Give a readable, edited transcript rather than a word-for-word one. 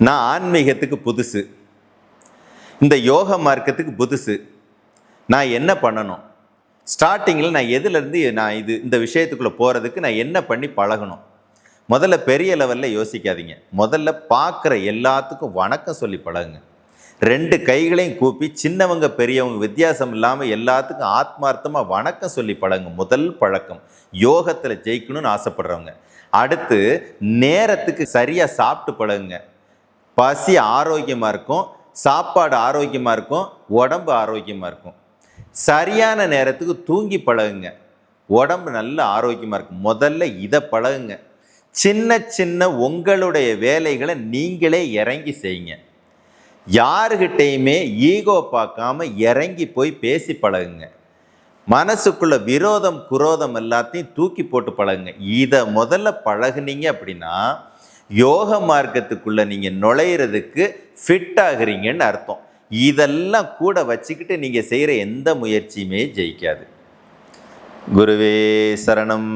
நான் ஆன்மீகத்துக்கு புதுசு, இந்த யோக மார்க்கத்துக்கு புதுசு, நான் என்ன பண்ணணும்? ஸ்டார்டிங்கில் நான் எதுலேருந்து நான் இந்த விஷயத்துக்குள்ளே போகிறதுக்கு நான் என்ன பண்ணி பழகணும்? முதல்ல பெரிய லெவலில் யோசிக்காதீங்க. முதல்ல பார்க்குற எல்லாத்துக்கும் வணக்கம் சொல்லி பழகுங்க. 2 கைகளையும் கூப்பி சின்னவங்க பெரியவங்க வித்தியாசம் இல்லாமல் எல்லாத்துக்கும் ஆத்மார்த்தமாக வணக்கம் சொல்லி பழகுங்க. முதல் பழக்கம் யோகத்தில் ஜெயிக்கணும்னு ஆசைப்படுறவங்க. அடுத்து நேரத்துக்கு சரியாக சாப்பிட்டு பழகுங்க. பசி ஆரோக்கியமாக இருக்கும், சாப்பாடு ஆரோக்கியமாக இருக்கும், உடம்பு ஆரோக்கியமாக இருக்கும். சரியான நேரத்துக்கு தூங்கி பழகுங்க, உடம்பு நல்ல ஆரோக்கியமாக இருக்கும். முதல்ல இதை பழகுங்க. சின்ன சின்ன உங்களுடைய வேலைகளை நீங்களே இறங்கி செய்யுங்க. யாருகிட்டையுமே ஈகோ பார்க்காம இறங்கி போய் பேசி பழகுங்க. மனசுக்குள்ள விரோதம் குரோதம் எல்லாத்தையும் தூக்கி போட்டு பழகுங்க. இதை முதல்ல பழகுனீங்க அப்படின்னா யோக மார்க்கத்துக்குள்ள நீங்க நுழையிறதுக்கு ஃபிட் ஆகுறீங்கன்னு அர்த்தம். இதெல்லாம் கூட வச்சுக்கிட்டு நீங்க செய்யற எந்த முயற்சியுமே ஜெயிக்காது. குருவே சரணம்.